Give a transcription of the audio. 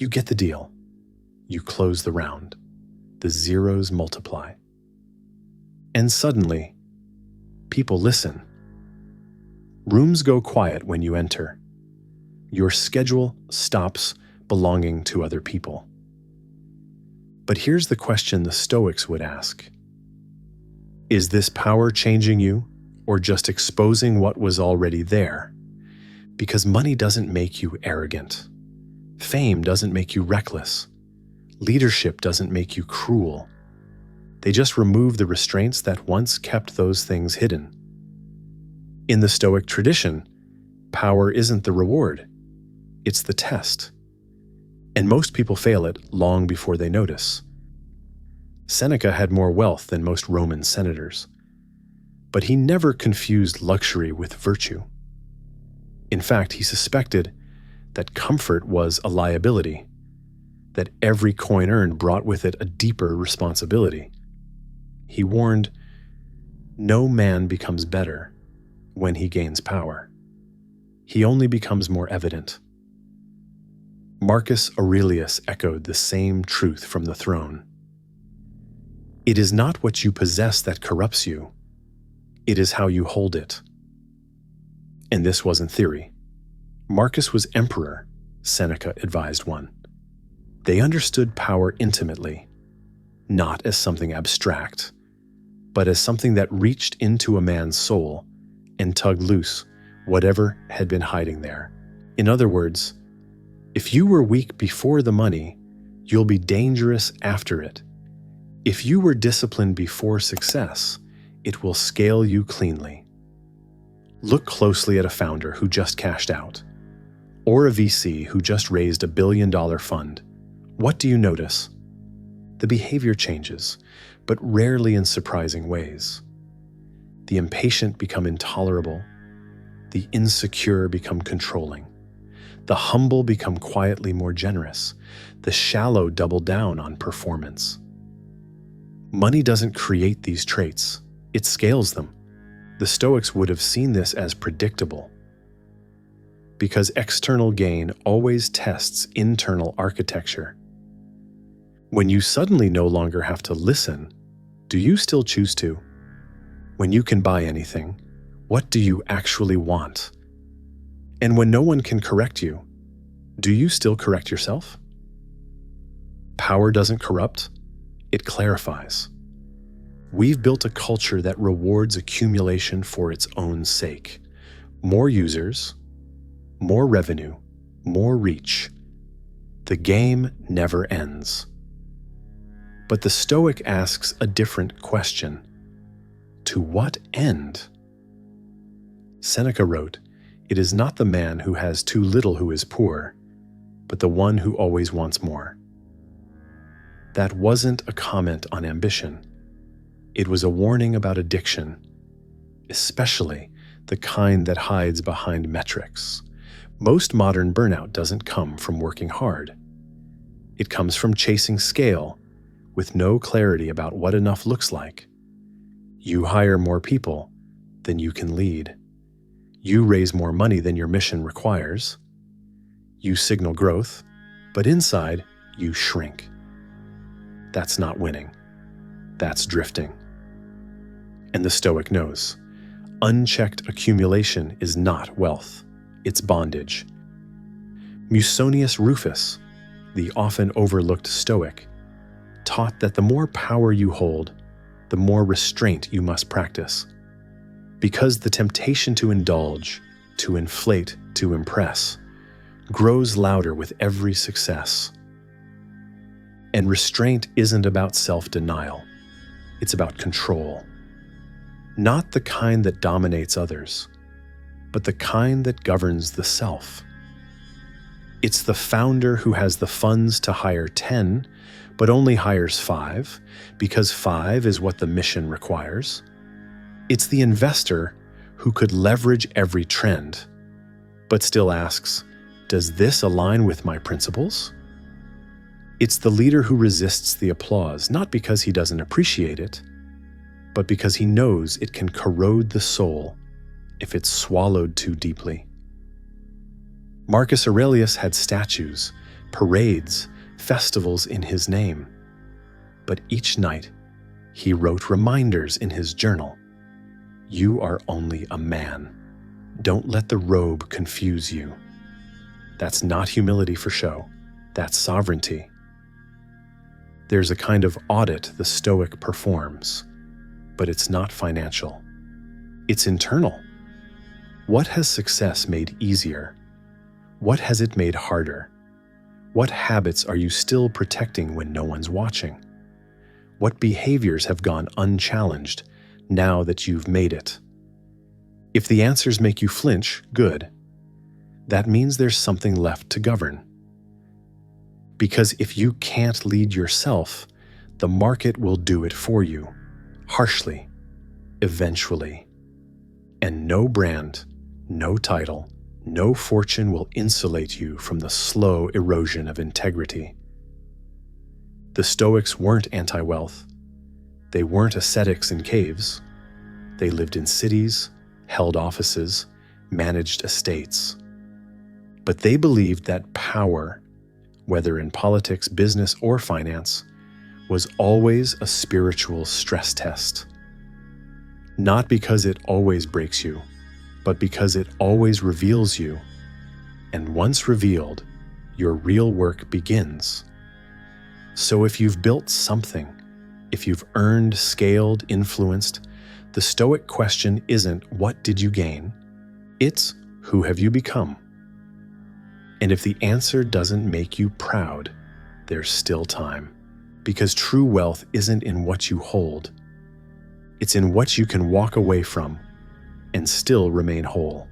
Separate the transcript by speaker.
Speaker 1: You get the deal. You close the round. The zeros multiply. And suddenly, people listen. Rooms go quiet when you enter. Your schedule stops belonging to other people. But here's the question the Stoics would ask. Is this power changing you, or just exposing what was already there? Because money doesn't make you arrogant. Fame doesn't make you reckless. Leadership doesn't make you cruel. They just remove the restraints that once kept those things hidden. In the Stoic tradition, power isn't the reward, it's the test. And most people fail it long before they notice. Seneca had more wealth than most Roman senators, but he never confused luxury with virtue. In fact, he suspected that comfort was a liability, that every coin earned brought with it a deeper responsibility. He warned, "No man becomes better when he gains power. He only becomes more evident." Marcus Aurelius echoed the same truth from the throne. It is not what you possess that corrupts you. It is how you hold it. And this wasn't theory. Marcus was emperor, Seneca advised one. They understood power intimately, not as something abstract, but as something that reached into a man's soul and tugged loose whatever had been hiding there. In other words, if you were weak before the money, you'll be dangerous after it. If you were disciplined before success, it will scale you cleanly. Look closely at a founder who just cashed out, or a VC who just raised $1 billion fund. What do you notice? The behavior changes, but rarely in surprising ways. The impatient become intolerable. The insecure become controlling. The humble become quietly more generous. The shallow double down on performance. Money doesn't create these traits, it scales them. The Stoics would have seen this as predictable, because external gain always tests internal architecture. When you suddenly no longer have to listen, do you still choose to? When you can buy anything, what do you actually want? And when no one can correct you, do you still correct yourself? Power doesn't corrupt, it clarifies. We've built a culture that rewards accumulation for its own sake. More users, more revenue, more reach. The game never ends. But the Stoic asks a different question. To what end? Seneca wrote, "It is not the man who has too little who is poor, but the one who always wants more." That wasn't a comment on ambition. It was a warning about addiction, especially the kind that hides behind metrics. Most modern burnout doesn't come from working hard. It comes from chasing scale with no clarity about what enough looks like. You hire more people than you can lead. You raise more money than your mission requires. You signal growth, but inside, you shrink. That's not winning. That's drifting. And the Stoic knows. Unchecked accumulation is not wealth. It's bondage. Musonius Rufus, the often overlooked Stoic, taught that the more power you hold, the more restraint you must practice. Because the temptation to indulge, to inflate, to impress, grows louder with every success. And restraint isn't about self-denial. It's about control. Not the kind that dominates others, but the kind that governs the self. It's the founder who has the funds to hire 10, but only hires 5, because 5 is what the mission requires. It's the investor who could leverage every trend, but still asks, does this align with my principles? It's the leader who resists the applause, not because he doesn't appreciate it, but because he knows it can corrode the soul if it's swallowed too deeply. Marcus Aurelius had statues, parades, festivals in his name. But each night, he wrote reminders in his journal. You are only a man. Don't let the robe confuse you. That's not humility for show. That's sovereignty. There's a kind of audit the Stoic performs, but it's not financial. It's internal. What has success made easier? What has it made harder? What habits are you still protecting when no one's watching? What behaviors have gone unchallenged now that you've made it? If the answers make you flinch, good. That means there's something left to govern. Because if you can't lead yourself, the market will do it for you, harshly, eventually. And no brand, no title, no fortune will insulate you from the slow erosion of integrity. The Stoics weren't anti-wealth. They weren't ascetics in caves. They lived in cities, held offices, managed estates. But they believed that power, whether in politics, business, or finance, was always a spiritual stress test. Not because it always breaks you, but because it always reveals you. And once revealed, your real work begins. So if you've built something, if you've earned, scaled, influenced, the Stoic question isn't what did you gain? It's who have you become? And if the answer doesn't make you proud, there's still time. Because true wealth isn't in what you hold. It's in what you can walk away from and still remain whole.